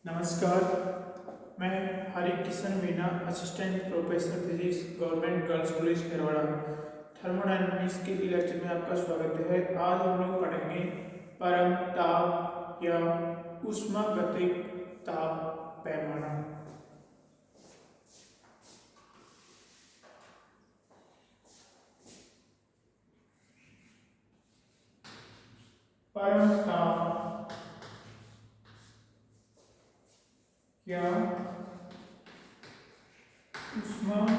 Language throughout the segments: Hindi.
नमस्कार। मैं Hari Kishan Meena, assistant professor physics, government girls college Kherwara, thermodynamics के लेक्चर में आपका स्वागत है। आज हम लोग पढ़ेंगे परम ताप या ऊष्मागतिक ताप पैमाना। परम ताप या ऊष्मागतिक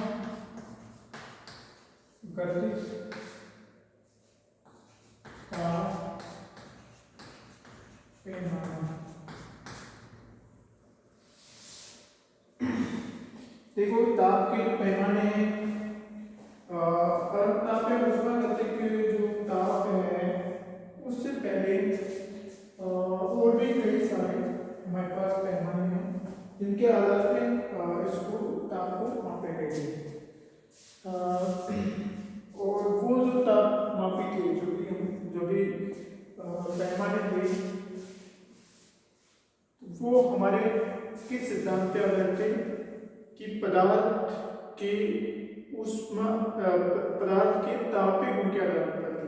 ताप पैमाना। देखो, ताप के जो पैमाने हैं, परम ताप या ऊष्मागतिक जो ताप है उससे पहले और भी कई सारे हमारे पास पैमाने हैं जिनके आधार पे इसको ताप को मापे गए थे। और वो जो ताप मापी थी, जो भी पैमाने थे, वो हमारे किस सिद्धांत पे आधारित थे कि पदार्थ के तापीय गुण के आधार पर थे।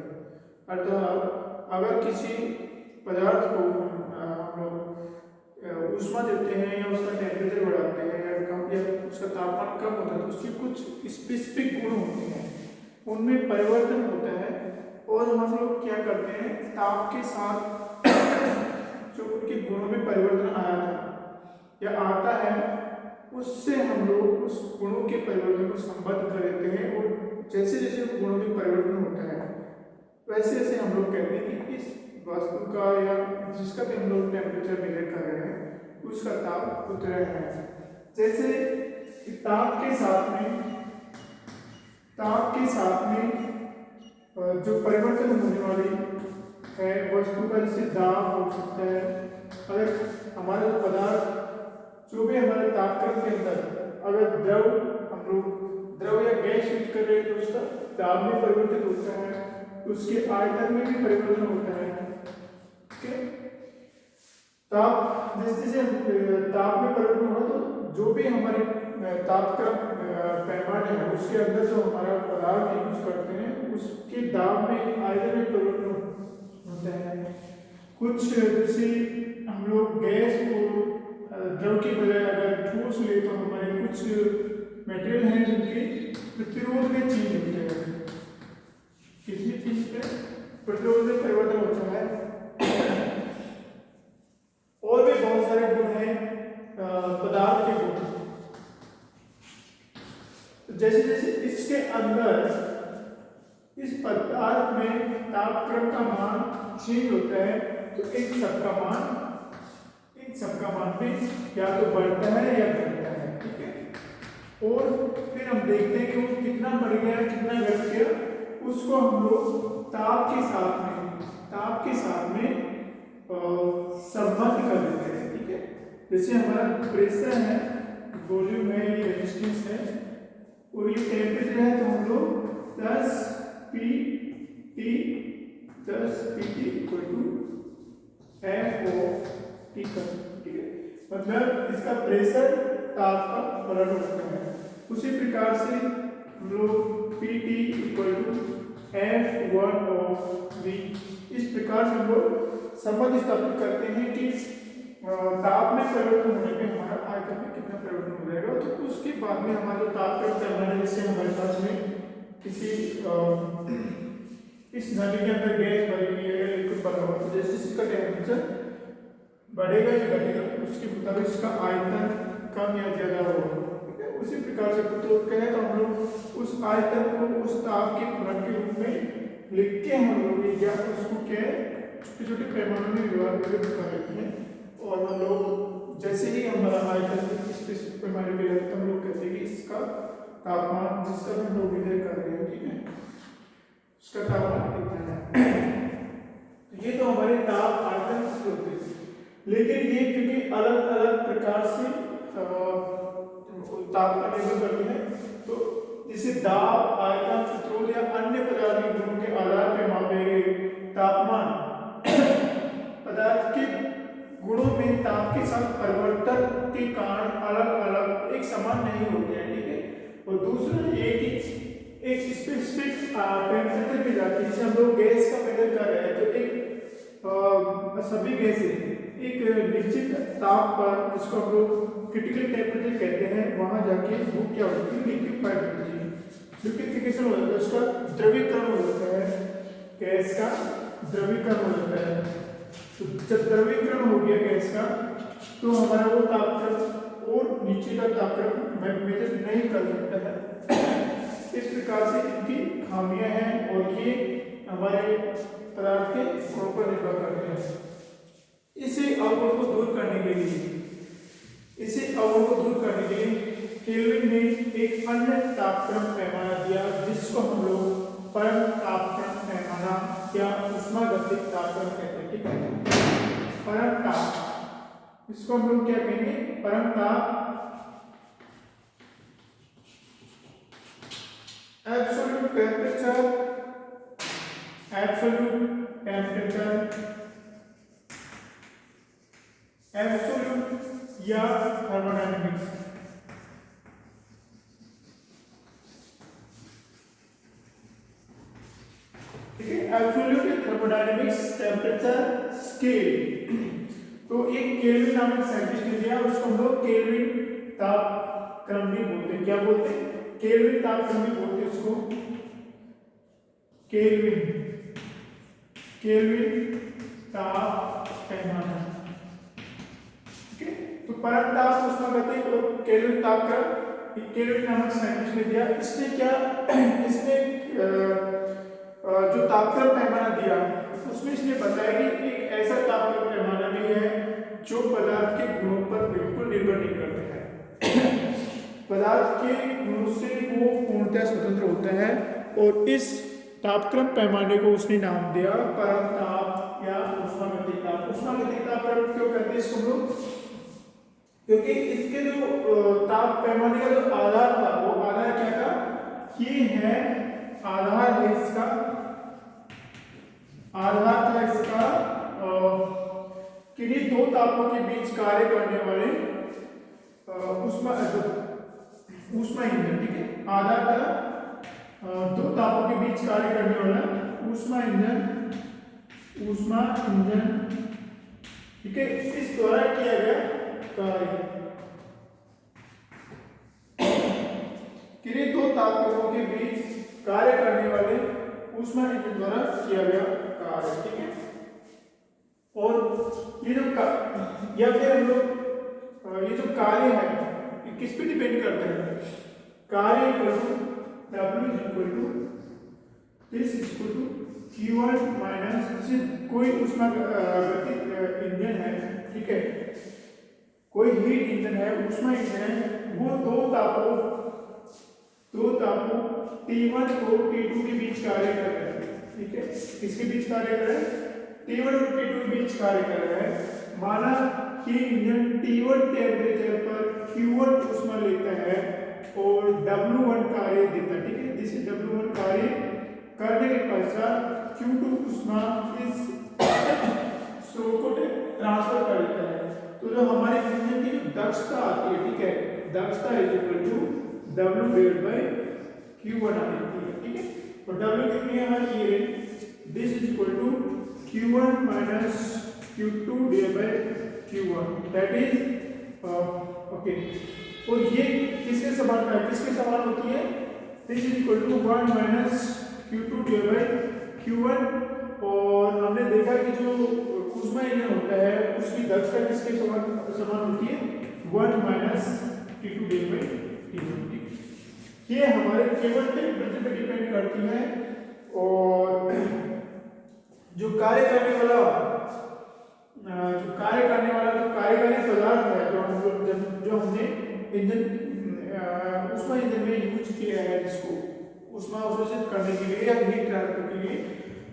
अर्थात अगर किसी पदार्थ को हम लोग ऊष्मा देते हैं या उसका टेम्परेचर बढ़ाते हैं या उसका तापमान कम होता है तो उसकी कुछ स्पेसिफिक गुण होते हैं, उनमें परिवर्तन होता है। और हम लोग क्या करते हैं, ताप के साथ जो उनके गुणों में परिवर्तन आया था या आता है, उससे हम लोग उस गुणों के परिवर्तन को संबद्ध कर देते हैं। और जैसे जैसे उन गुणों में परिवर्तन होता है वैसे वैसे हम लोग कहते हैं कि इस वस्तु का या जिसका भी हम लोग टेम्परेचर मेजर कर रहे हैं उसका ताप उतरा है। जैसे ताप के साथ में जो परिवर्तन होने वाली है वस्तु का, जैसे दाब हो सकता है। अगर हमारा पदार्थ जो भी हमारे तापक्रम के अंदर अगर हम लोग द्रव या गैस यूज कर रहे हैं तो उसका दाब में परिवर्तित होता है, उसके आयतन में भी परिवर्तन होता है। ताप जैसे ताप में परिवर्तन हो तो जो भी हमारे तापक्रम पैमाने है उसके अंदर जो हमारा पदार्थ यूज करते हैं उसके दाब में आयतन में परिवर्तन होता है। कुछ जैसे हम लोग गैस को द्रव की बजाय अगर ठोस ले तो हमारे कुछ मटेरियल हैं जिनके प्रतिरोध में चेंज होते हैं। किसी चीज पे प्रतिरोध में परिवर्तन होता है। और भी बहुत सारे गुण हैं पदार्थ के गुण। जैसे जैसे इसके अंदर इस पदार्थ में तापक्रम का मान चेंज होता है तो इन सबका मान में या तो बढ़ता है या घटता है। ठीक है। और फिर हम देखते हैं कि वो कितना बढ़ गया कितना घट गया, उसको हम लोग ताप के साथ में संबंध कर देते हैं। ठीक है। जैसे हमारा प्रेशर है, वॉल्यूम है, ये रेजिस्टेंस है और ये टेम्परेचर है, तो हम लोग 10 pt equal to f of t कर। ठीक है। मतलब इसका प्रेशर ताप का फलन होता है। उसी प्रकार से हम लोग pt equal to f1 of v, इस प्रकार से हम लोग संबंध स्थापित करते हैं कि ताप में परिवर्तन होने पे हमारा आयतन में कितना परिवर्तन हो जाएगा। तो उसके बाद में हमारा ताप का पैमाना, जैसे हमारे पास में किसी इस नली के अंदर गैस भरी हुई है, लिक्विड भरा हुआ है, जैसे इसका टेम्परेचर बढ़ेगा या घटेगा उसके मुताबिक इसका आयतन कम या ज्यादा होगा। ठीक है। उसी प्रकार से प्रतिरोध कहें तो हम लोग उस आयतन को उस ताप के फलन के रूप में लिख के हम लोग या उसको क्या छोटे छोटे पैमानों में विभाजित कर लेते हैं। और हम लोग जैसे ही हमारा आयतन इस पैमाने पे है तो हम लोग कहते हैं कि इसका तापमान जिसका हम लोग मेजर कर रहे हैं, ठीक है, उसका तापमान कितना है। तो ये तो हमारे ताप आयतन होते हैं। लेकिन ये क्योंकि अलग अलग प्रकार से तापमान निर्भर करते हैं, तो जैसे दाब, आयतन, प्रतिरोध या अन्य पदार्थ के गुणों के आधार पर मापे गए तापमान पदार्थ के गुणों में ताप के साथ परिवर्तन के कारण अलग अलग एक समान नहीं होते हैं, ठीक है। और दूसरा एक स्पेसिफिक टेम्परेचर पे जाती है, जैसे हम लोग गैस का मेजर कर रहे हैं तो एक सभी गैसें एक निश्चित ताप पर, जिसको हम लोग क्रिटिकल टेम्परेचर कहते हैं, वहां जाके वो क्या होती है, लिक्विफाइड होती है, लिक्विफिकेशन हो जाता है, उसका द्रवीकरण हो जाता है, गैस का द्रवीकरण हो जाता है। तो जब द्रवीकरण हो गया गैस का तो हमारा वो तापक्रम और नीचे का तापक्रम मेजर नहीं कर सकता है। इस प्रकार से इनकी खामियां हैं और ये हमारे पदार्थ के गुणों पर निर्भर करते हैं। इसे अवगुण को दूर करने के लिए केल्विन ने एक अन्य तापक्रम पैमाना दिया, जिसको हम लोग परम तापक्रम पैमाना या ऊष्मागतिक तापक्रम कहते हैं, ठीक है। परम ताप, इसको हम लोग क्या कहेंगे, परम ताप। एब्सोल्यूट टेम्परेचर एब्सोल्यूट या थर्मोडायनेमिक्स, ठीक है। एब्सोल्यूट थर्मोडायनेमिक्स टेम्परेचर स्केल, तो एक केल्विन नामक साइंटिस्ट ने दिया, उसको हम लोग केल्विन तापक्रम भी बोलते हैं। क्या बोलते हैं, केल्विन तापक्रम भी बोलते हैं उसको, केल्विन ताप पैमाना, ठीक है। तो परम ताप ऊष्मागतिक और केल्विन तापक्रम केल्विन नामक साइंटिस्ट ने दिया। इसने जो तापक्रम पैमाना दिया उसमें इसने बताया कि एक ऐसा तापक्रम पैमाना भी है जो पदार्थ के गुणों पर बिल्कुल निर्भर नहीं करता है। पदार्थ के गुणों से वो पूर्णतः स्वतंत्र होता है, और इस तापक्रम पैमाने को उसने नाम दिया परम ताप या ऊष्मागतिक ताप। ऊष्मागतिक तापक्रम क्यों कहते हैं इसको लोग, क्योंकि इसके जो ताप पैमाने का जो आधार था, वो आधार क्या था, ये है आधार है इसका, आधार था इसका किन्हीं दो तापों के बीच कार्य करने वाले ऊष्मा इंजन, ठीक है। आधार था दो तापों के बीच कार्य करने वाला ऊष्मा इंजन, ठीक है। इस द्वारा किया गया कार्य, किन्हीं दो तापों के बीच कार्य करने वाले ऊष्मा इंजन द्वारा किया गया कार्य, ठीक है। और ये जो या फिर हम लोग ये जो कार्य है ये किस पे डिपेंड करता है, कार्य W is equal to Q1 minus, कोई ऊष्मागतिक इंजन है, ठीक है, कोई हीट इंजन है, ऊष्मा इंजन है, वो दो तापों T1 और T2 के बीच कार्य कर रहे हैं, ठीक है। किसके बीच कार्य कर रहे हैं, T1 और T2 के बीच कार्य कर रहे हैं। माना कि इंजन T1 टेम्परेचर पर Q1 ऊष्मा लेता है और W1 कार्य देता है, ठीक है। जिसे W1 कार्य करने के पश्चात Q2 ऊष्मा इस स्रोत को ट्रांसफर कर देता है। तो जो हमारे इंजन की जो दक्षता आती है, ठीक है, दक्षता is equal to W divided by Q1 आती है, ठीक है। और W कितनी है हमारी, ये this is equal to Q1 minus Q2 divided by Q1, that is okay. और ये किसके समान है, किसके समान होती है, this is equal to 1 minus Q2 divided by Q1। और हमने देखा कि जो ऊष्मा इंजन होता है उसकी दक्षता किसके समान होती है, 1 minus T2 divided by T1। ये हमारे केवल टेम्परेचर पे डिपेंड करती है। और जो कार्य करने वाला जो कार्यकारी पदार्थ है, जो हमने इंजन ऊष्मा इंजन में यूज किया है, जिसको ऊष्मा अवशोषित करने के लिए या हीट ट्रांसफर के लिए,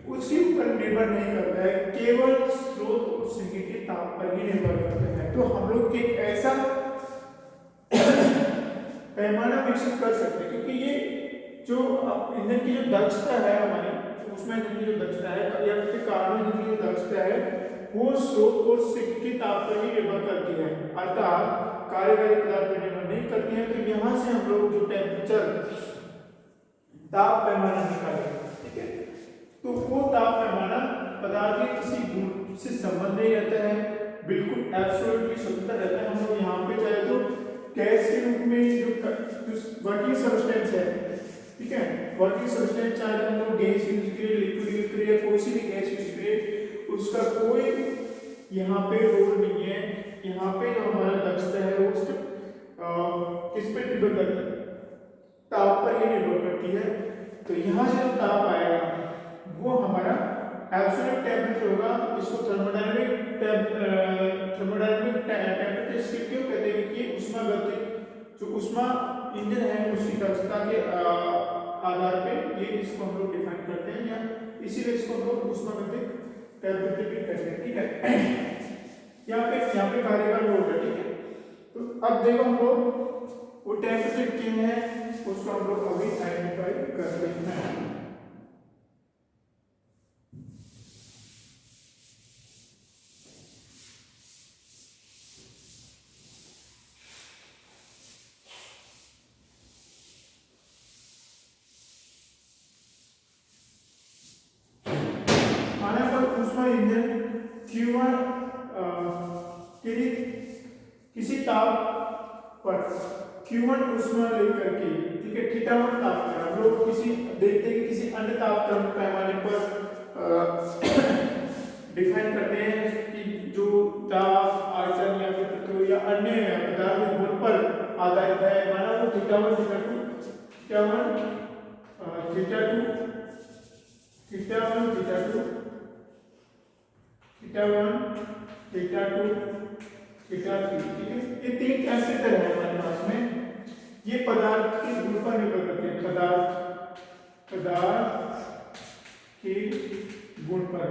उसके ऊपर निर्भर नहीं करता है, केवल स्रोत और सिंक के ताप पर ही निर्भर करता है। तो हम लोग एक ऐसा पैमाना विकसित कर सकते हैं, क्योंकि ये जो इंजन की जो दक्षता है, हमारी ऊष्मा इंजन की जो दक्षता है या फिर कार्बन इंजन की जो दक्षता है, वो स्रोत और सिंक के ताप पर ही निर्भर करती है, अर्थात कार्यकारी पदार्थ पर निर्भर नहीं करती है। तो यहाँ से हम लोग जो टेम्परेचर ताप पैमाना निकालेंगे, ठीक है। तो वो ताप पैमाना पदार्थ के किसी गुण से संबंध नहीं रहता है, बिल्कुल एब्सोल्युटली स्वतंत्र रहता है। हम लोग यहाँ पे चाहे तो गैस के रूप में जो वर्किंग सब्सटेंस है, ठीक है, वर्किंग सब्सटेंस चाहे हम लोग गैस यूज करें, लिक्विड यूज करें या कोई सी भी गैस यूज करें, उसका कोई यहाँ पे रोल नहीं है। यहाँ पे जो हमारा दक्षता है वो किस पे निर्भर करती है, ताप पर ही निर्भर करती है। तो यहाँ से जो ताप आएगा वो हमारा एब्सोल्यूट टेम्परेचर होगा। इसको थर्मोडायनामिक टेम्परेचर स्केल क्यों कहते हैं कि ऊष्मागतिकी, जो ऊष्मा इंजन है उसकी दक्षता के आधार पे ये इसको हम लोग डिफाइन करते हैं, या इसीलिए इसको हम लोग ऊष्मागतिक टेम्परेचर भी कहते हैं, ठीक है। यहाँ पे कार्यकारी लोड है, ठीक है। तो अब देखो हम लोग वो टेम्परेचर क्या है उसको हम लोग अभी आइडेंटिफाई करते हैं। इंजन Q1 किसी ताप पर Q1 ऊष्मा लेकर के, ठीक है, θ1 ताप पर हम लोग किसी देखते हैं कि किसी अन्य ताप पैमाने पर डिफाइन करते हैं कि जो ताप आयतन या फिर तत्व या अन्य पदार्थ के गुण पर आधारित है। माना वो θ1 θ2 θ1 θ2 θ2 θ3, ठीक है। ये तीन टेम्परेचर है हमारे पास में, ये पदार्थ के गुण पर निर्भर करते हैं, पदार्थ के गुण पर।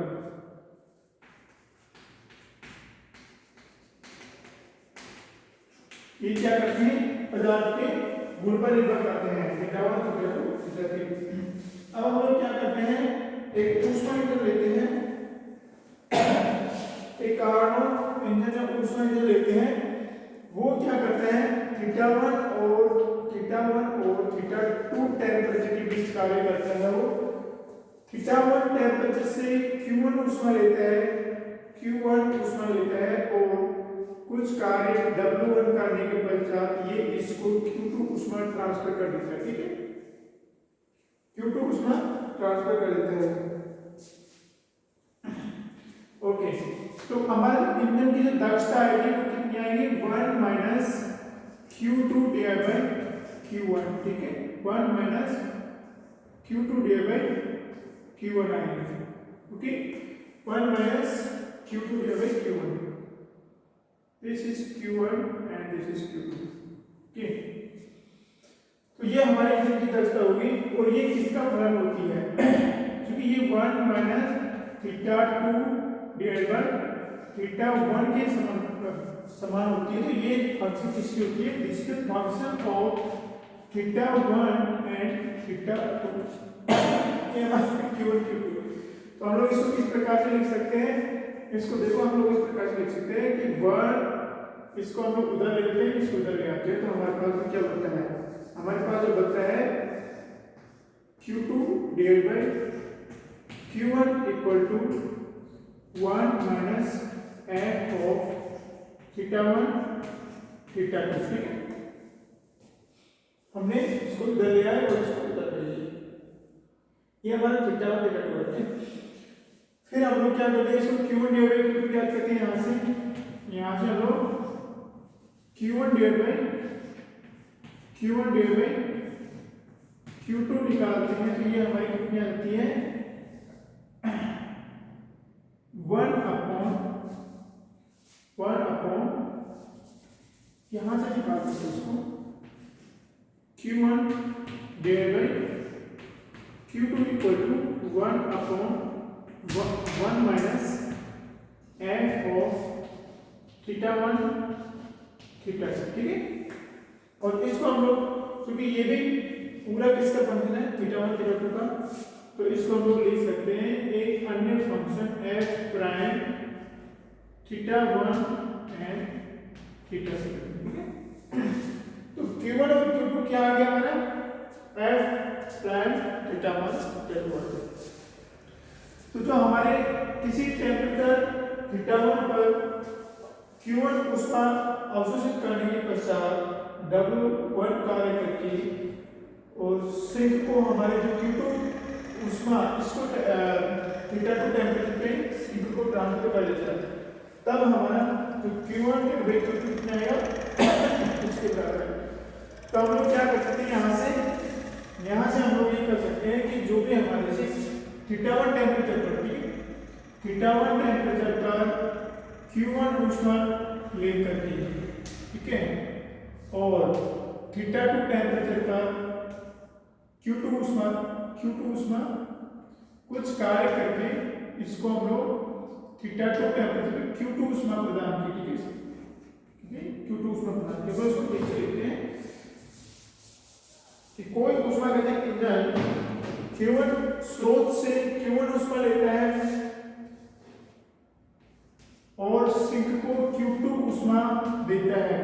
ये क्या करते हैं, पदार्थ के गुण पर निर्भर करते हैं, θ1 θ2 θ3। अब हम लोग क्या करते हैं, एक ऊष्मा इंजन लेते हैं, एक कार्बन इंजन या ऊष्मा इंजन लेते हैं। वो क्या करते हैं, θ1 और θ2 टेम्परेचर के बीच कार्य करता है। वो θ1 टेम्परेचर से Q1 ऊष्मा लेता है और कुछ कार्य W1 करने के पश्चात ये इसको Q2 ऊष्मा ट्रांसफर कर देता है, ठीक है, Q2 ऊष्मा ट्रांसफर कर देता है। ओके, तो हमारे इंजन की जो दक्षता आएगी वो कितनी आएगी, 1 minus Q2 divide by Q1, ठीक है, 1 minus Q2 divide by Q1 आएगी, okay, 1 minus Q2 divide by Q1, this is Q1 and this is Q2, okay. तो ये हमारे इंजन की दक्षता होगी और ये किसका फलन होती है, क्योंकि ये 1 माइनस θ2 डिवाइड बाय θ1 के समान होती है। तो ये फंक्शन किसकी होती है, this is function of θ1 and θ2, ये हमारा Q1 Q2। तो हम लोग इसको किस प्रकार से लिख सकते हैं, इसको देखो हम लोग इस प्रकार से लिख सकते हैं कि 1, इसको हम लोग उधर ले लेते हैं, इसको उधर ले आते हैं, तो हमारे पास क्या बनता है, हमारे पास जो बनता है Q2 divide by Q1 equal to 1 minus f of θ1 θ2, ठीक है। हमने इसको इधर ले आए और इसको उधर ले लिया, ये हमारा θ1 θ2 है। फिर हम लोग क्या करते हैं, इसको Q1 डिवाइड बाय Q2 याद करते हैं, यहाँ से हम लोग Q1 डिवाइड बाय Q2 निकालते हैं। तो ये हमारी कितनी आती है, 1 अपॉन यहाँ से निकालते हैं इसको Q1 divide by Q2 equal to 1 upon 1 minus f of θ1 θ2, ठीक है। और इसको हम लोग, क्योंकि ये भी पूरा किसका फंक्शन है, θ1 θ2 का, तो इसको हम लोग लिख सकते हैं एक अन्य फंक्शन f प्राइम θ1 एंड θ2, ठीक है। तो Q1 और Q2 क्या आ गया हमारा, f प्राइम θ1 θ2। तो जो हमारे किसी टेम्परेचर θ1 पर Q1 ऊष्मा अवशोषित करने के पश्चात W1 कार्य करके और सिंक को हमारे जो Q2 ऊष्मा इसको θ2 टेम्परेचर पे सिंक को ट्रांसफर कर देता है, तब हमारा जो Q1 है वे Q2 कितना आएगा, इसके बराबर है। तो हम लोग क्या कर सकते हैं, यहाँ से हम लोग ये कर सकते हैं कि जो भी हमारे से θ1 टेम्परेचर पर, θ1 टेम्परेचर पर Q1 ऊष्मा लेकर के, ठीक है, और θ2 टेम्परेचर पर Q2 ऊष्मा कुछ कार्य करके इसको हम लोग θ2 टेम्परेचर पे Q2 ऊष्मा प्रदान की, ठीक है, Q2 ऊष्मा प्रदान की। इसको कैसे लिखते हैं कि कोई ऊष्मागतिक इंजन Q1 स्रोत से Q1 ऊष्मा लेता है और सिंक को Q2 ऊष्मा देता है।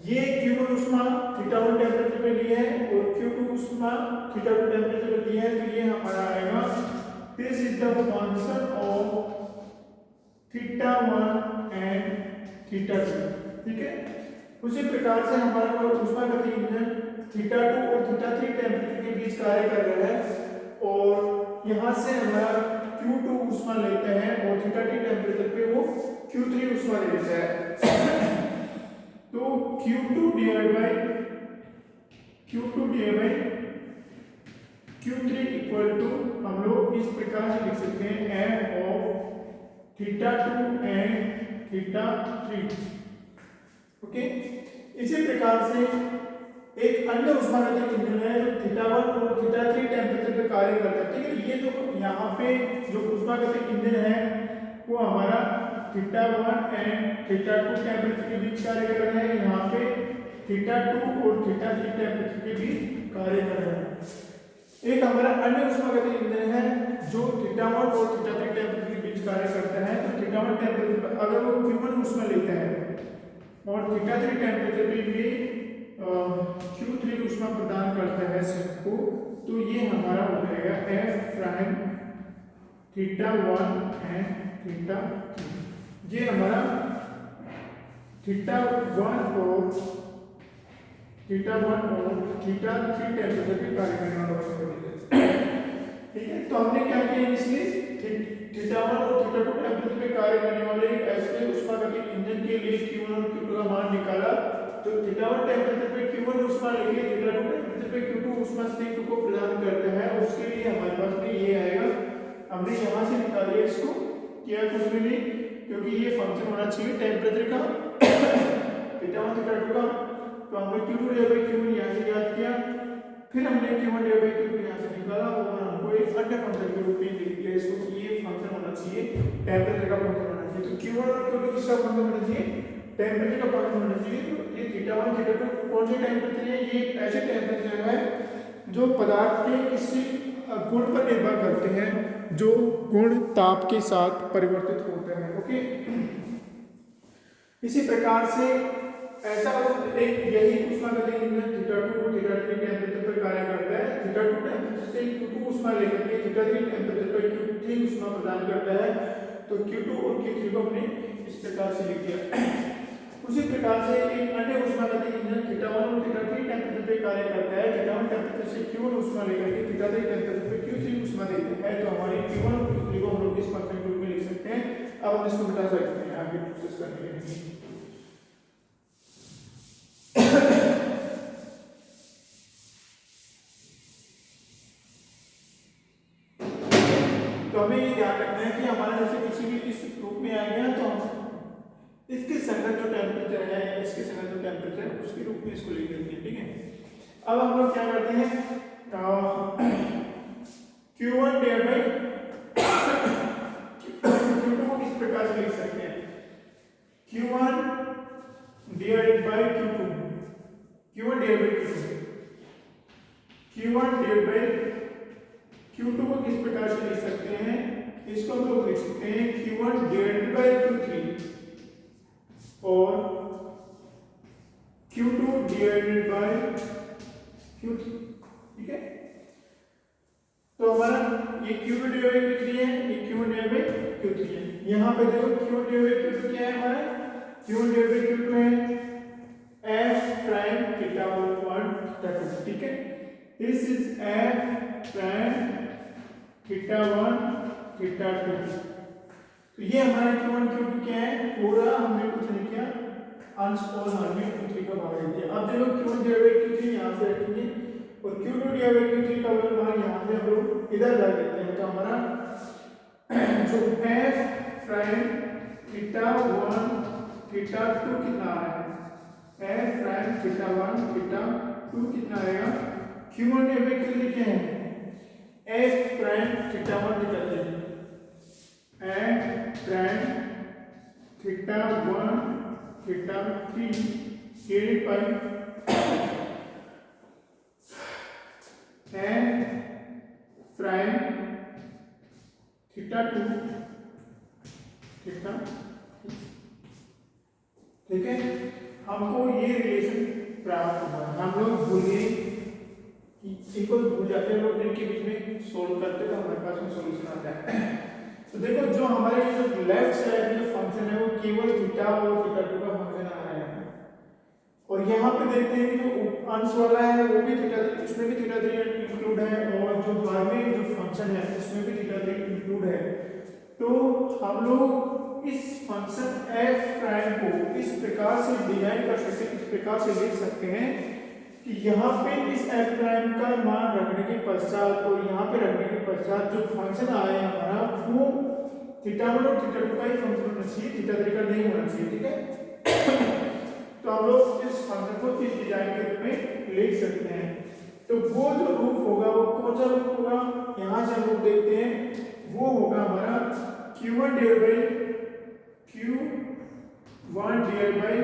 ये Q1 ऊष्मा θ1 टेम्परेचर पे लिया है और Q2 ऊष्मा θ2 टेम्परेचर पे लिया है, तो ये हमारा आएगा this is the function of θ1 and θ2, ठीक है। उसी प्रकार से हमारे पास ऊष्मागतिक इंजन θ2 और θ3 टेम्परेचर के बीच कार्य कर रहा है और यहाँ से हमारा Q2 ऊष्मा लेते हैं और θ3 टेम्परेचर पे वो Q3 ऊष्मा ले लेता है। तो Q2 divide by Q3 equal to हम लोग इस प्रकार से लिख सकते हैं f ऑफ θ2 एंड θ3, ओके। इसी प्रकार से एक अन्य ऊष्मागतिक इंजन है जो θ1 और θ3 टेम्परेचर पे कार्य करता है, ठीक है। ये जो यहाँ पे जो ऊष्मागतिक इंजन है वो हमारा θ1 एंड θ2 टेम्परेचर के बीच कार्य कर रहा है, यहाँ पे θ2 और θ3 टेम्परेचर के बीच कार्य कर रहा है। एक हमारा अन्य ऊष्मागतिक इंजन है जो θ1 और θ3 टेम्परेचर के बीच कार्य करता है। तो θ1 टेम्परेचर पर अगर वो Q1 ऊष्मा लेता है और θ3 टेम्परेचर पे भी Q3 ऊष्मा प्रदान करता है सिंक को, तो ये हमारा हो जाएगा f प्राइम θ1 एंड θ3। ये हमारा θ1 और θ3 टेम्परेचर पे कार्य करने वाला ऊष्मा, ठीक है। तो हमने क्या किया, इसलिए θ1 और θ2 टेम्परेचर पे कार्य करने वाले ऐसे ऊष्मागतिक इंजन के लिए Q1 और Q2 का मान निकाला। तो θ1 टेम्परेचर पे Q1 ऊष्मा लेके θ2 टेम्परेचर पे Q2 ऊष्मा सिंक को प्रदान करते हैं, उसके लिए हमारे पास में ये आएगा। हमने यहाँ से निकाल लिया इसको, किया कुछ भी नहीं, क्योंकि ये फंक्शन होना चाहिए टेम्परेचर का θ1 θ2 का। तो हमने Q2 डिवाइड बाय Q1 यहाँ से ज्ञात किया, फिर हमने Q1 डिवाइड बाय Q2 यहाँ से निकाला और हमको एक अन्य फंक्शन के रूप में लिख दिया इसको कि ये फंक्शन होना चाहिए टेम्परेचर का फंक्शन होना चाहिए। तो Q1 और Q2 किसका फंक्शन होना चाहिए, टेम्परेचर का फंक्शन होना चाहिए। तो ये θ1 θ2 कौन से टेम्परेचर है, ये ऐसे टेम्परेचर है जो पदार्थ के किसी गुण पर निर्भर करते हैं, जो गुण ताप के साथ परिवर्तित होते हैं, ओके। इसी प्रकार से ऐसा एक यही ऊष्मागतिक इंजन θ2 और θ3 टेम्परेचर पर कार्य करता है। θ2 टेम्परेचर से Q2 ऊष्मा लेकर के θ3 टेम्परेचर पर Q3 ऊष्मा प्रदान करता है। तो Q2 और Q3 को हमने इस प्रकार से लिख दिया। उसी प्रकार से एक अन्य ऊष्मागतिक इंजन θ1 और θ3 टेम्परेचर पे कार्य करता है। θ1 टेम्परेचर से Q1 ऊष्मा लेकर के θ3 टेम्परेचर पे Q3 ऊष्मा देता है। तो हमारी Q1 और Q3 को हम लोग इस फंक्शन के रूप में लिख सकते हैं। अब हम इसको मिटा सकते हैं आगे प्रोसेस करने के लिए। तो हमें ये ध्यान रखना है कि हमारा जैसे किसी भी इस रूप में आ गया तो हम इसके संगत जो टेम्परेचर है या इसके संगत जो टेम्परेचर है उसके रूप में इसको लिख देते हैं, ठीक है। अब हम लोग क्या करते हैं, Q1 डिवाइड बाय Q2 को इस प्रकार से लिख सकते हैं, Q1 divide by Q2, Q1 divide by Q1 divide by Q2 को किस प्रकार से लिख सकते हैं, इसको हम लोग लिख सकते हैं Q1 divided bye Q3 divided by Q3, ठीक है। तो हमारा ये Q2 डिवाइडेड बाय Q3 है, ये Q1 डिवाइडेड बाय Q3 है। यहाँ पे देखो Q1 डिवाइडेड बाय Q2 क्या है हमारा, Q1 डिवाइडेड बाय Q2 है f प्राइम थीटा 1 थीटा 2, ठीक है। This is f prime theta 1 theta 2। तो ये हमारा Q1 Q2 क्या है, पूरा हमने कुछ नहीं किया, अंश और हर में Q3 का भाग दे दिया। अब देखो Q1 डिवाइडेड बाय Q3 यहाँ से रखेंगे और Q2 डिवाइडेड बाय Q3 का मान यहाँ से हम लोग इधर ला देते हैं। तो हमारा जो f प्राइम थीटा 1 थीटा 2 कितना आ रहा है, f प्राइम थीटा 1 थीटा 2 कितना आएगा, Q1 डिवाइडेड बाय Q3 क्या है, f प्राइम थीटा 1 निकालते हैं, f prime theta 1 theta 3 divided bye f prime theta 2 theta, ठीक है। हमको ये रिलेशन प्राप्त हुआ, हम लोग भूले कि इनको भूल जाते हैं लोग, इनके बीच में सोल्व करते तो हमारे पास में सॉल्यूशन आता है। तो देखो जो हमारे जो लेफ्ट साइड में जो फंक्शन है वो केवल थीटा और थीटा 2 का फंक्शन आ रहा है, और यहाँ पे देखते हैं कि जो अंश वाला है वो भी थीटा 3, उसमें भी थीटा 3 इंक्लूड है, और जो बाहर में जो फंक्शन है उसमें भी थीटा 3 इंक्लूड है। तो हम लोग इस फंक्शन f प्राइम को इस प्रकार से डिजाइन कर सकते हैं, इस प्रकार से लिख सकते हैं कि यहाँ पे इस f प्राइम का मान रखने के पश्चात और यहाँ पे रखने के पश्चात जो फंक्शन आया हमारा वो थीटा 1 और थीटा 2 का ही फंक्शन होना चाहिए, थीटा 3 का नहीं होना चाहिए, ठीक है। तो हम लोग इस फंक्शन को इस डिजाइन के रूप में लिख सकते हैं। तो वो जो रूप होगा वो कौन सा रूप होगा, यहाँ से हम लोग देखते हैं, वो होगा हमारा Q1 divide by Q1 divide by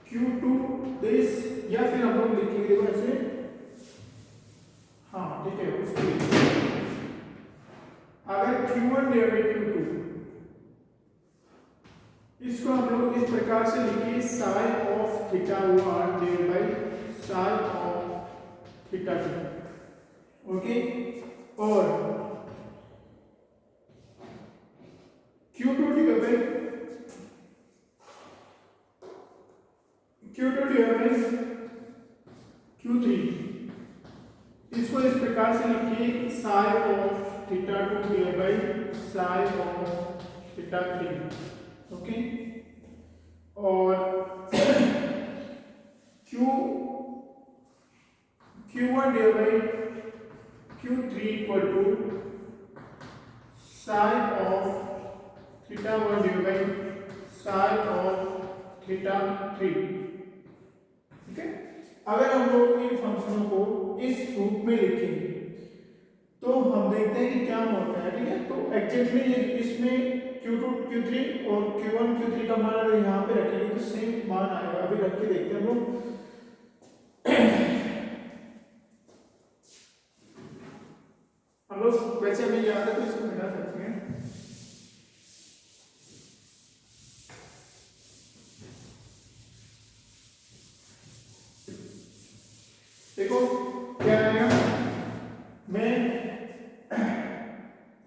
Q2 this, या फिर हम लोग लिखेंगे देखो ऐसे, हाँ ठीक है, उसको अगर Q1 डिवाइड बाय Q2 इसको हम लोग इस प्रकार से लिखिए, sine of theta 1 divide by sine of theta 2, okay. और Q2 डिवाइड बाय Q3 इसको इस प्रकार से लिखिए, sine of theta 2 divide by sine of theta 3, okay. और Q1 divide by Q3 equal to sine of theta 1 divide by sine of theta 3, ठीक है। अगर हम लोग इन फंक्शनों को इस रूप में लिखेंगे तो हम देखते हैं कि क्या होता है, ठीक है। तो एक्चुअली ये इसमें Q2 Q3 और Q1 Q3 का मान अगर यहाँ पे रखेंगे तो सेम मान आएगा। अभी रख के देखते हैं हम लोग। वैसे हमें याद है तो इसको मिटा सकते हैं। देखो क्या आएगा, मैं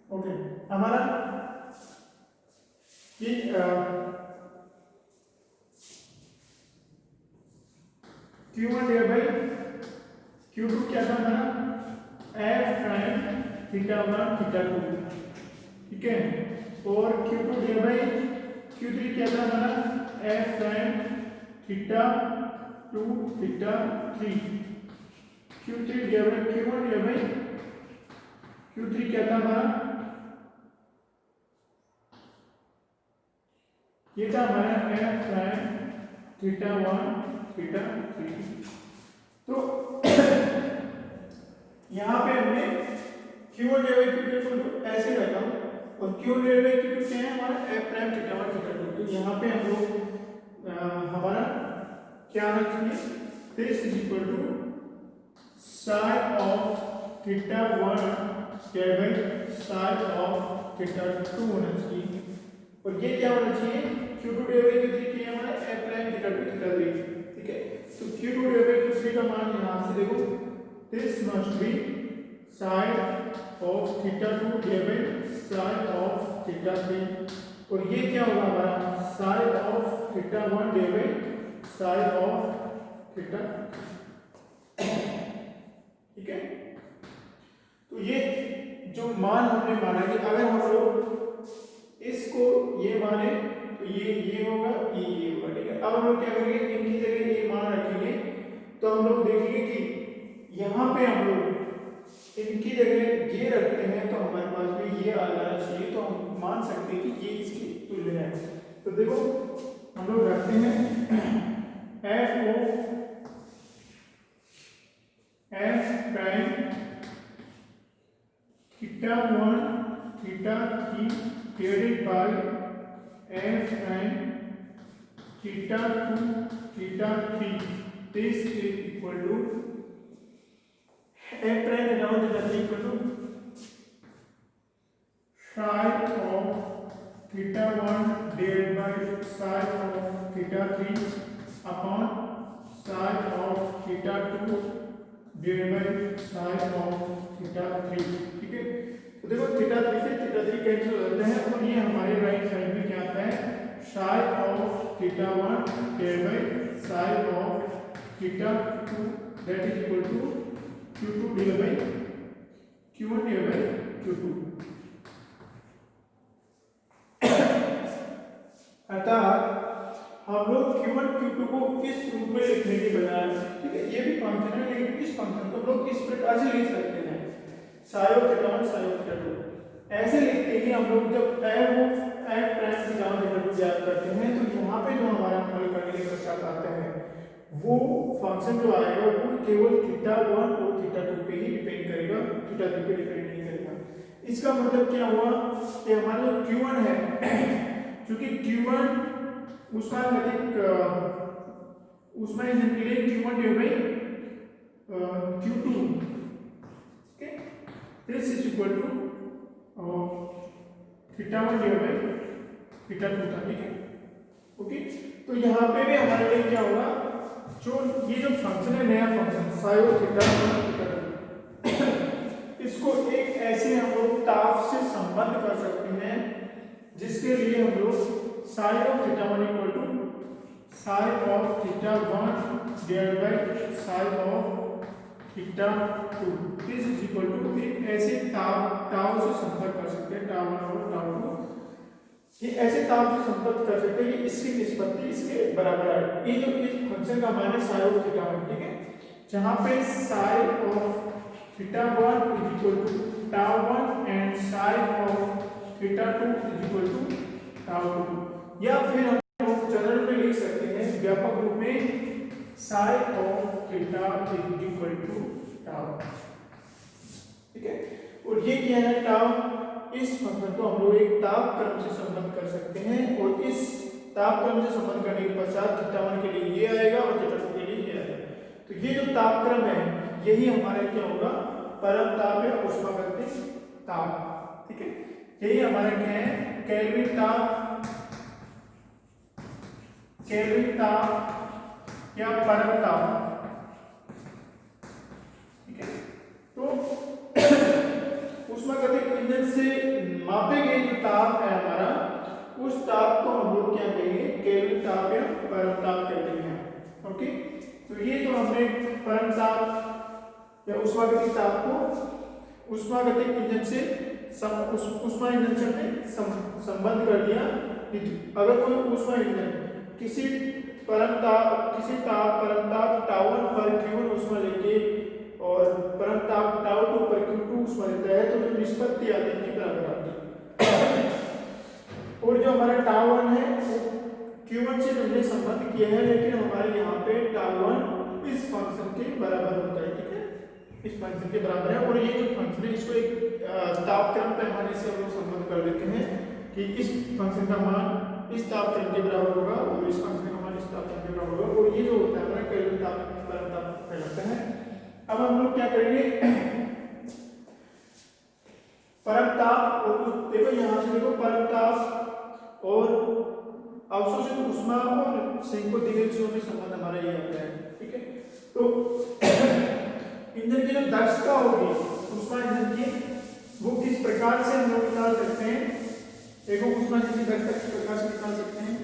ओके हमारा ये Q1 डिवाइड बाय Q2 क्या था हमारा, f प्राइम थीटा 1 थीटा 2, ठीक है। और Q2 डिवाइड बाय Q3 क्या था हमारा, f prime theta 2 theta 3। Q3 divide by Q1 divide by Q3 क्या था हमारा, ये था हमारा f प्राइम थीटा 1 थीटा 3। तो यहाँ पे हमने Q1 डिवाइड बाय Q2 ऐसे रखा और Q1 डिवाइड बाय Q2 क्या है हमारा, f प्राइम थीटा 1 थीटा 2। तो यहाँ पे हम लोग हमारा क्या रखेंगे, this is equal to sine of theta 1 divide by sine of theta 2 होना चाहिए। और ये क्या होना चाहिए, Q2 डिवाइड बाय Q3 क्या है हमारा, f प्राइम थीटा 2 थीटा 3, ठीक है। तो Q2 डिवाइड बाय Q3 का मान यहाँ से देखो, this must be sine of theta 2 divide by sine of theta 3, और ये क्या होगा हमारा sine of theta 1 divide by sine of theta, ठीक है। तो ये जो मान हमने माना कि अगर हम लोग इसको ये माने तो ये होगा, ये होगा, ठीक है। अब हम लोग क्या करेंगे, इनकी जगह ये मान रखेंगे, तो हम लोग देखेंगे कि यहाँ पे हम लोग इनकी जगह ये रखते हैं तो हमारे पास में ये आ जाना चाहिए, तो हम मान सकते हैं कि ये इसकी तुल्य है। तो देखो हम लोग रखते हैं F prime theta 1 theta 3 divided by F prime theta 2 theta 3, this is equal to F prime now theta 3 equal to sine of theta 1 divided by sine of theta 3 upon sine of theta 2 divided by sine of theta 3, ठीक है। तो देखो थीटा 3 से थीटा 3 कैंसिल हो जाते हैं, और ये हमारे राइट साइड में क्या आता है, sine of theta 1 divided by sine of theta 2, that is equal to Q2 divided by Q1 divided by Q2। अर्थात हम लोग Q1 Q2 को इस रूप में लिखने के बजाय, ठीक है, ये भी फंक्शन है लेकिन इस फंक्शन को हम लोग इस प्रकार से लिख सकते हैं, sine of theta 1 sine of theta 2 ऐसे लिखते हैं। हम लोग जब f प्राइम थीटा 1 थीटा 2 ज्ञात करते हैं तो यहाँ पे जो हमारा हल करने के पश्चात आता है वो फंक्शन जो आएगा वो केवल थीटा 1 और थीटा 2 पे ही डिपेंड करेगा, थीटा 3 पे डिपेंड नहीं करेगा। इसका मतलब क्या हुआ कि हमारा जो Q1 है क्योंकि Q1 उसका गतिक उसमें इंजन के लिए Q1 divide by Q2, okay, this is equal to theta 1 divide by theta 2 था, ठीक है, ओके। तो यहाँ पे भी हमारे लिए क्या होगा, जो ये जो फंक्शन है नया function sine of theta 1 theta 2 इसको एक ऐसे हम लोग ताप से संबंध कर सकते हैं जिसके लिए हम लोग sine of theta 1 equal to sine of theta 1 divide by sine of theta 2, this is equal to एक ऐसे ताप से संबंध कर सकते हैं, ताप 1 और ताप 2, ये ऐसे ताप से संबंध कर सकते हैं कि इसकी निष्पत्ति इसके बराबर है। ये जो इस फंक्शन का मान है साइन ऑफ थीटा 1, ठीक है, जहां पे sine of theta 1 is equal to tau 1 and sine of theta 2 is equal to tau 2, या फिर हम जनरल में लिख सकते हैं व्यापक रूप में sine of theta is equal to tau, ठीक है। और ये क्या है ताउ, इस फंक्शन को हम लोग एक ताप क्रम से संबंध कर सकते हैं, और इस ताप क्रम से संबंध करने के पश्चात थीटा 1 के लिए ये आएगा और थीटा 2 के लिए ये आएगा। तो ये जो ताप क्रम है यही हमारे क्या होगा, परम ताप या ऊष्मागतिक ताप, ठीक है, यही हमारा क्या है, केल्विन ताप या परम ताप, ठीक है। तो ऊष्मागतिक इंजन से मापे गए जो ताप है हमारा, उस ताप को हम लोग क्या कहेंगे, केल्विन ताप या परम ताप कहते हैं, ओके। तो ये तो हमने परम ताप या ऊष्मागतिक ताप को ऊष्मागतिक इंजन से ऊष्मा इंजन से संबंध कर दिया। अगर कोई ऊष्मा इंजन किसी परम ताप परम ताप ताउ 1 पर Q1 ऊष्मा लेके और परम ताप ताउ 2 पर Q2 ऊष्मा लेता है तो जो निष्पत्ति आती है बराबर आती है, और जो हमारा ताउ 1 है Q1 से हमने संबंध किया है, लेकिन हमारे यहाँ पे ताउ 1 इस फंक्शन के बराबर होता है, ठीक है, इस फंक्शन के बराबर है। और ये जो फंक्शन है इसको एक तापक्रम पैमाने से हम लोग संबंध कर देते हैं कि इस फंक्शन का मान इस तापक्रम के बराबर होगा और इस फंक्शन का मान इस तापक्रम के बराबर होगा, और ये जो होता है हमारा केल्विन ताप परम ताप कहलाता है। अब हम लोग क्या करेंगे, परम ताप और देखो यहाँ से देखो परम ताप और अवशोषित ऊष्मा और संकोचन में संबंध हमारा ये आता है। ठीक है। तो इंजन की जो दक्षता होगी ऊष्मा इंजन की वो किस प्रकार से हम लोग निकाल सकते हैं, देखो ऊष्मा इंजन की दक्षता किस प्रकार से निकाल सकते हैं।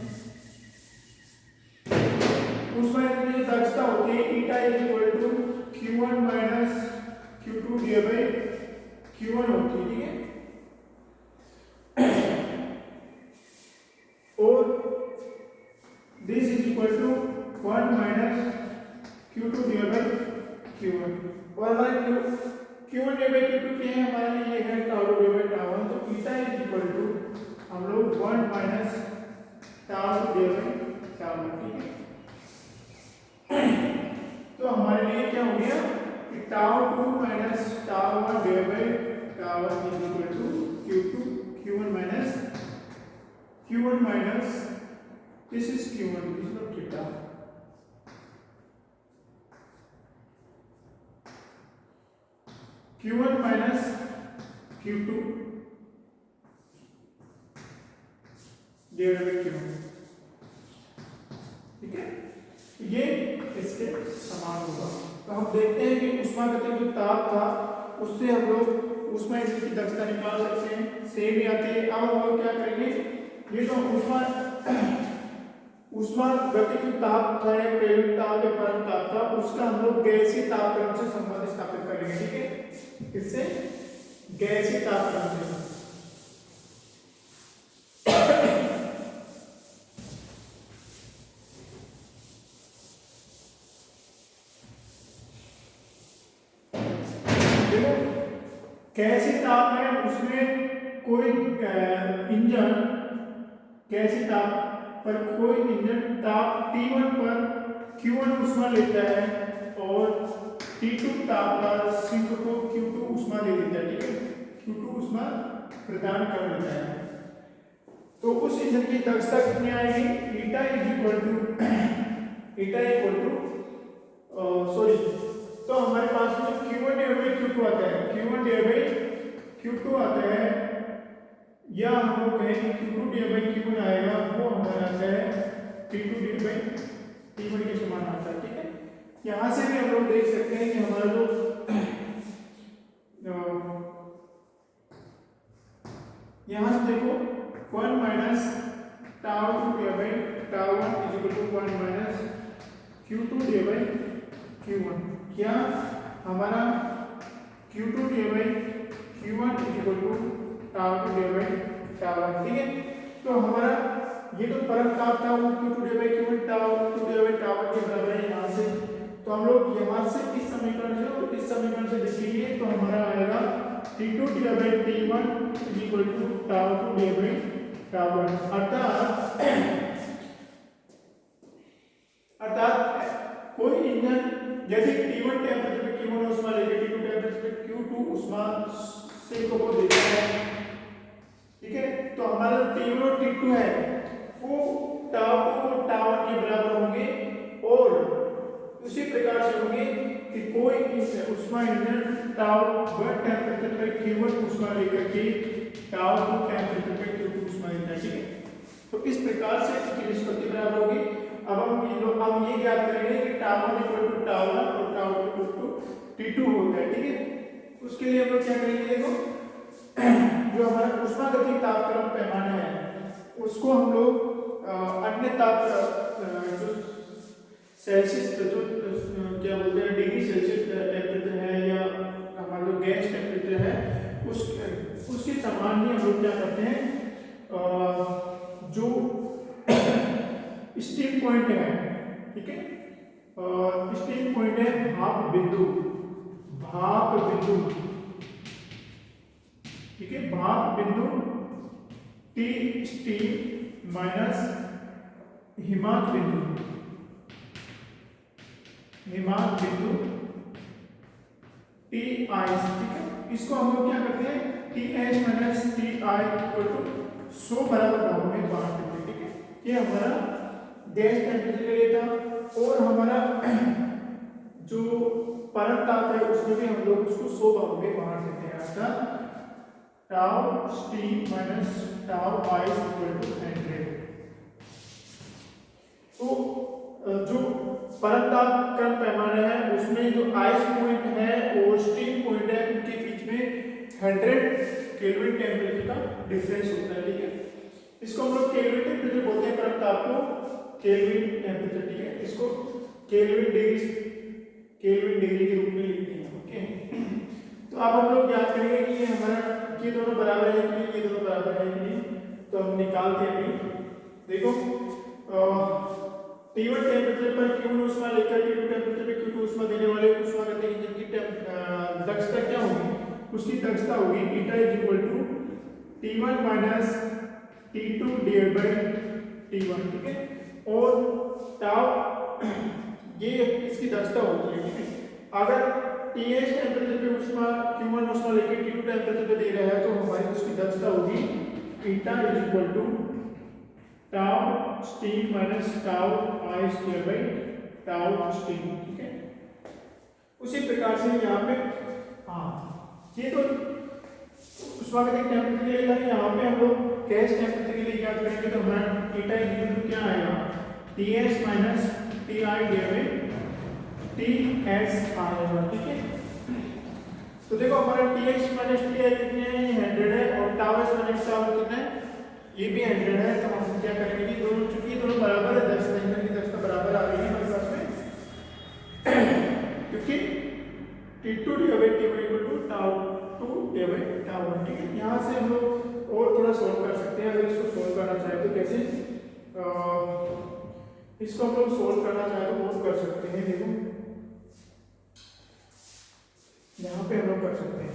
ऊष्मा इंजन की जो दक्षता होती है eta equal to Q1 minus Q2 divide by Q1 होती है, ठीक है। और this is equal to 1 minus Q2 divide by Q1 और हमारा Q1 डिवाइड बाय Q2 क्या है, हमारा ये है टाउ डिवाइड बाय टाउ 1, तो ईटा इज इक्वल टू हम लोग 1 minus tau divide by tau 1, ठीक है। तो हमारे लिए क्या हो गया कि tau 2 minus tau 1 divide by tau 1 is equal to Q1 minus this is Q1, this is not theta. Q1 minus Q2 divide by Q1, ठीक है। ये इसके समान होगा। तो हम देखते हैं कि ऊष्मागतिक जो ताप था उससे हम लोग ऊष्मा इंजन की दक्षता निकाल सकते हैं, सेम ही आती है। अब हम लोग क्या करेंगे, ये तो ऊष्मागतिक जो ताप था या केल्विन ताप या परम ताप था उसका हम लोग गैसीय तापक्रम से संबंध स्थापित करेंगे, ठीक है। इससे गैसीय तापक्रम से कैसी ताप है उसमें कोई इंजन कैसी ताप पर कोई इंजन ताप T1 पर Q1 ऊष्मा लेता है और T2 ताप पर सिंक को Q2 ऊष्मा दे देता है, ठीक है। Q2 ऊष्मा प्रदान कर देता है। तो उस इंजन की दक्षता कितनी आएगी, ईटा इक्वल टू सॉरी, तो हमारे पास में Q1 डिवाइड बाय Q2 आता है, Q1 डिवाइड बाय Q2 आता है, या हम लोग कहें कि Q2 डिवाइड बाय Q1 आएगा, वो हमारा आता है T2 डिवाइड बाय T1 के समान आता है, ठीक है। यहाँ से भी हम लोग देख सकते हैं कि हमारा जो यहाँ से देखो 1 minus tau 2 divide by tau 1 is equal to 1 minus Q2 divide by Q1, क्या हमारा Q2 divide by Q1 is equal to tau 2 divide by tau 1, ठीक है। तो हमारा ये तो परम ताप था वो Q2 divide by Q1 tau 2 divide by tau 1 के बराबर है यहाँ से। तो हम लोग यहाँ से इस समीकरण से और इस समीकरण से लिखेंगे तो हमारा आएगा T2 divide by T1 is equal to tau 2 divide by tau 1, अर्थात कोई इंजन यदि T1 टेम्परेचर पे Q1 ऊष्मा लेके T2 टेम्परेचर पे Q2 ऊष्मा सिंक को देता है, ठीक है। तो हमारा T1 और T2 है वो टाउ 2 और टाउ 1 के बराबर होंगे और उसी प्रकार से होंगे कि कोई ऊष्मा इंजन टाउ 1 टेम्परेचर पे Q1 ऊष्मा लेकर के टाउ 2 टेम्परेचर पे Q2 ऊष्मा देता है, ठीक है। तो इस प्रकार से इसकी निष्पत्ति बराबर होगी। अब हम ये ज्ञात करेंगे कि टाउ 1 इक्वल टू टाउ 1 और टाउ 2 इक्वल टू T2 होता है, ठीक है। उसके लिए हम लोग क्या करेंगे, देखो जो हमारा ऊष्मागतिक तापक्रम पैमाना है उसको हम लोग अन्य ताप जो सेल्सियस जो क्या बोलते हैं डिग्री सेल्सियस टेम्परेचर है या हमारा जो गैस टेम्परेचर है उसके समान ही हम लोग क्या करते हैं, जो स्टीम पॉइंट है, ठीक है, स्टीम पॉइंट है भाप बिंदु, ठीक है। भाप बिंदु T स्टीम माइनस हिमांक बिंदु T आइस, ठीक है। इसको हम लोग क्या करते हैं TH minus TI equal to 100 बराबर भागों में बांट देते हैं, ठीक है। ये हमारा गैस टेम्परेचर के लिए था और हमारा जो परम ताप है उसमें भी हम लोग उसको 100 भागों में बांट देते हैं, अर्थात tau steam minus tau ice equal to 100। तो जो परंतापकरण पैमाना है उसमें जो आइस पॉइंट है और स्टीम पॉइंट है उनके बीच में 100 केल्विन टेम्परेचर का डिफरेंस होता है, ठीक है। इसको हम लोग केल्विन टेम्परेचर बोलते हैं, परंताप को केल्विन टेम्परेचर, ठीक है। इसको केल्विन डिग्री के रूप में लिखते हैं, ओके। तो अब हम लोग याद करेंगे कि ये हमारा ये दोनों बराबर है कि नहीं, ये दोनों बराबर है कि नहीं, तो हम निकालते हैं अभी। देखो T1 टेम्परेचर पर Q1 ऊष्मा लेकर T2 टेम्परेचर पे Q2 ऊष्मा देने वाले ऊष्मागतिकी इंजन की दक्षता क्या होगी, उसकी दक्षता होगी eta is equal to T1 minus T2 divide by T1, ठीक है। और टाउ ये इसकी दक्षता होती है, ठीक है। अगर TH टेम्परेचर पे ऊष्मा Q1 ऊष्मा लेकर T2 टेम्परेचर पे दे रहा है तो हमारी उसकी दक्षता होगी eta is equal to tau steam minus tau ice divide by tau steam, ठीक है। उसी प्रकार से यहाँ पे ये तो ऊष्मागतिक टेम्परेचर के लिए था, यहाँ पे हम लोग गैस टेम्परेचर के लिए याद करेंगे तो हमारा थीटा इक्वल टू क्या आएगा, Ts minus Ti divide bye Ts आएगा, ठीक है। तो देखो हमारा Ts माइनस Ti कितने हैं, 100 है, और टाउ s माइनस टाउ कितना है, ये भी 100 है। तो हम क्या करेंगे कि दोनों, चूंकि ये दोनों बराबर है, दक्षता इंजन की दक्षता बराबर आ रही है हमारे पास में, क्योंकि T2 divide by T1 equal to tau 2 divide by tau 1, ठीक है। यहाँ से हम लोग और थोड़ा सॉल्व कर सकते हैं, अगर इसको सॉल्व करना चाहे तो कैसे, इसको हम लोग सॉल्व करना चाहे तो बहुत कर सकते हैं। देखो यहाँ पे हम लोग कर सकते हैं,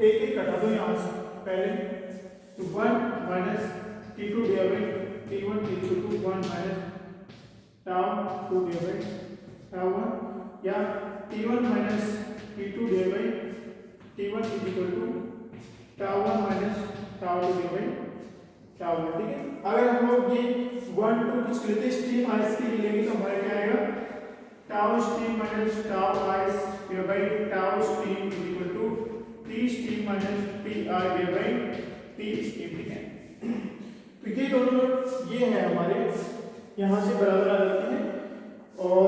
एक एक घटा दो यहाँ से पहले, तो 1 minus T2 divide by T1 equal to 1 minus tau 2 divide by tau 1, या T1 minus T2 divide by T1 equal to tau 1 minus tau 2 divide by tau 1, ठीक है। अगर हम लोग ये 1 2 किसके लिए स्टीम आइस के लिए लेंगे तो हमारा क्या आएगा, tau steam minus tau ice divide by tau steam equal to T steam minus Ti divide by T steam, ठीक है। तो ये दोनों ये है हमारे यहाँ से बराबर आ जाते हैं, और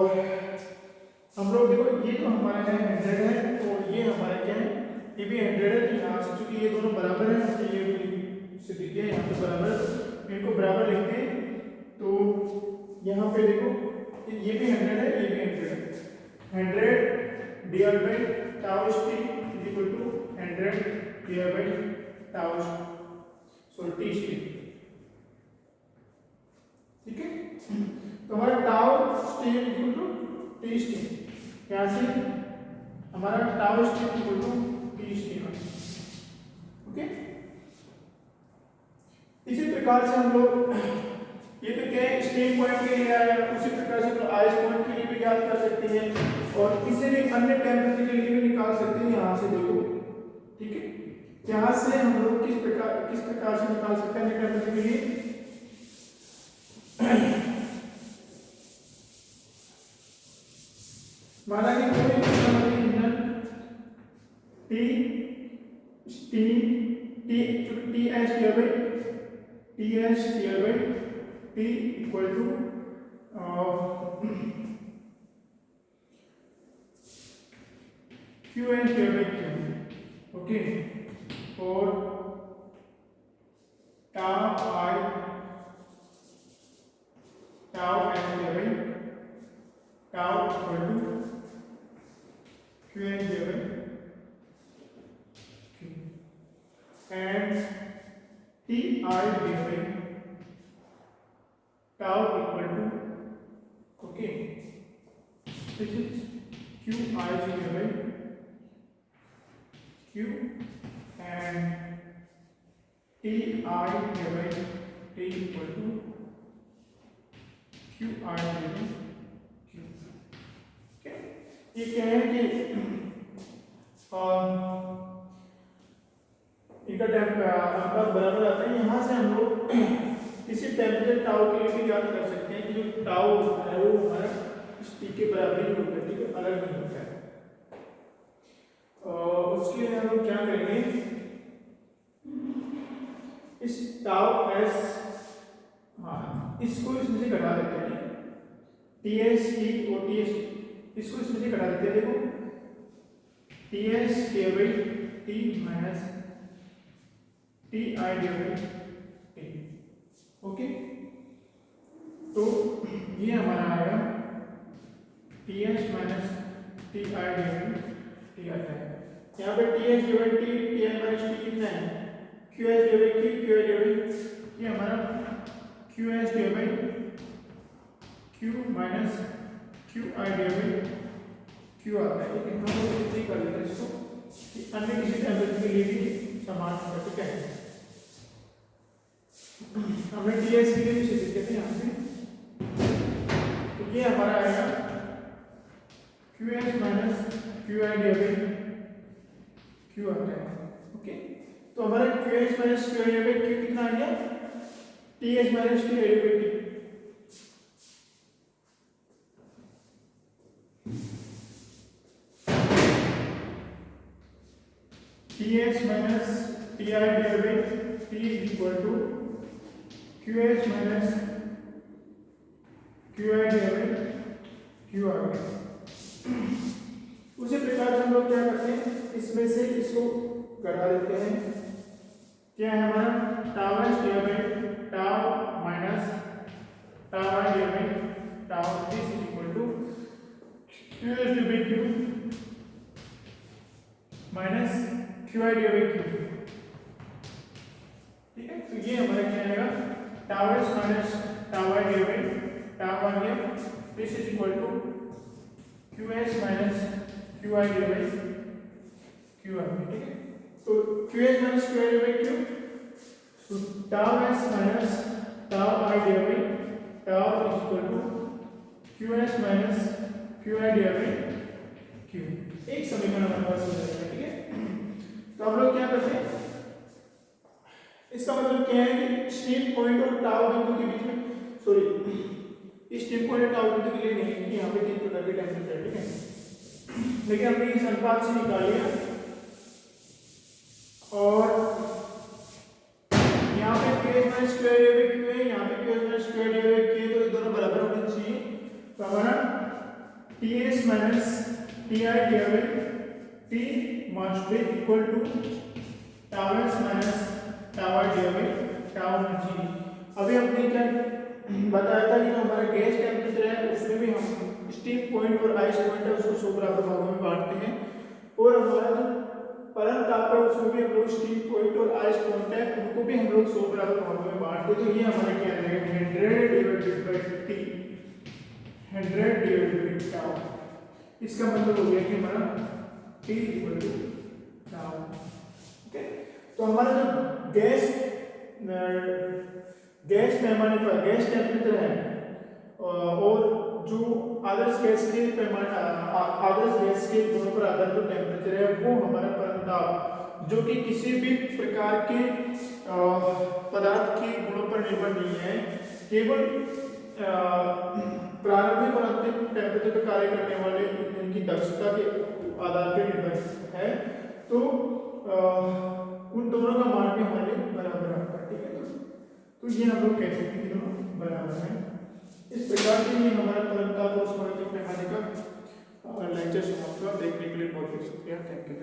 हम लोग देखो ये तो हमारा है 100 है, और ये हमारा क्या है, ये भी 100 है। तो यहाँ से चूंकि ये दोनों बराबर है, तो ये से दिखे यहाँ पे बराबर, इनको बराबर लिखते हैं। तो यहाँ पे देखो ये भी 100 है, ये भी 100 है, 100 divide by tau steam is equal to 100 divide by tau T steam, ठीक है। तो हमारा tau steam equal to T steam, यहाँ से हमारा tau steam equal to T steam, okay. इसी प्रकार से हम लोग ये तो क्या है, स्टीम पॉइंट के लिए आया, उसी प्रकार से तो आइस पॉइंट के लिए भी याद कर सकते हैं, और किसी भी अन्य टेम्परेचर के लिए भी निकाल सकते हैं। यहाँ से देखो, ठीक है, यहाँ से हम लोग किस प्रकार से निकाल सकते हैं टेम्परेचर के लिए, माना कि कोई engine T steam T S divide T equal to Q N divide Q, okay, और tau I tau N divide tau equal to Q N divide Q, and T I divide tau equal to, okay, this is q I divided by q, and t I divided by t equal to q I divided by q, okay। ये क्या है कि इनका टेम्परेचर बराबर आता है। यहाँ से हम लोग इसी टेम्परेचर टाउ के लिए भी याद कर सकते हैं कि जो टाउ है वो हमारा इस टी के बराबर ही होता है, ठीक है, अलग नहीं होता है। उसके लिए हम लोग क्या करेंगे, इस टाउ एस, हाँ इसको इसमें से घटा देते हैं, TS T और TS इसको इसमें से घटा देते हैं। देखो TS T minus TI T। Okay, तो ये हमारा आएगा TS माइनस TI T आता है। यहाँ पे TS T TI minus T कितना है, QS ये हमारा QS Q minus QI Q आता है। लेकिन हम लोग इतनी कर लेते हैं इसको कि अन्य किसी टेम्परेचर के लिए भी समान होगा। ठीक है, हमने TS के लिए भी लिख देते हैं यहाँ पे, तो ये हमारा आएगा QS माइनस QI Q आता है। ओके, तो हमारा QS माइनस QI Q कितना आ गया, TS minus TI T। TS minus TI divided by T is equal to QS minus QI divided by QR। उसी प्रकार से हम लोग क्या करते हैं, इसमें से इसको घटा देते हैं। क्या है हमारा tau S divided tau minus tau I divided tau this is equal to QS divided Q minus QI divided Q। ठीक है, तो ये हमारा क्या आएगा, tau S minus tau I divided tau आ गया, this is equal to QS minus QI divided Q आ गया। ठीक है, तो QS minus QI divided Q, तो tau S minus tau I divided tau is equal to QS minus QI divided Q। एक समीकरण हमारे पास हो जाएगा। ठीक है, तो हम लोग क्या करते हैं, इसका मतलब क्या है कि स्टीम पॉइंट और टाउ बिंदु के बीच में, सॉरी स्टीम पॉइंट और टाउ बिंदु के लिए नहीं, कि यहाँ पे 3 प्रकार के टेम्परेचर। ठीक है, लेकिन हमने इस अनुपात से निकाल लिया और यहाँ पे QS minus QI divided Q है, यहाँ पे QS minus QI divided Q, तो ये दोनों बराबर होने चाहिए। तो हमारा TS minus TI divided T must be equal to tau s minus tau I divided tau g। अभी हमने क्या बताया था कि हमारा गैस टेम्परेचर है उसमें भी हम स्टीम पॉइंट और आइस पॉइंट है उसको 100 बराबर भागों में बांटते हैं, और हमारा जो परम ताप है उसमें भी हम लोग स्टीम पॉइंट और आइस पॉइंट है उनको भी हम लोग 100 बराबर भागों में बांटते हैं। तो ये हमारा क्या आ जाएगा 100 divided by T, 100 divided by tau. इसका मतलब हो गया कि हमारा T equal to tau. Okay, तो हमारा जो गैस पैमाने पर गैस टेम्परेचर है और जो आदर्श गैस के पैमाने आदर्श गैस के गुणों पर आधारित जो टेम्परेचर है वो हमारा परम ताप, जो कि किसी भी प्रकार के पदार्थ के गुणों पर निर्भर नहीं है, केवल प्रारंभिक और अंतिम टेम्परेचर पर कार्य करने वाले उनकी दक्षता के आधार पर निर्भर है। तो उन दोनों का मान भी हमारे बराबर आता है। ठीक है, तो ये हम लोग कह सकते हैं कि दोनों बराबर हैं। इस प्रकार से ये हमारा परम ताप और उष्मागतिक पैमाने का लेक्चर समाप्त हुआ। देखने के लिए बहुत बहुत शुक्रिया। Thank you.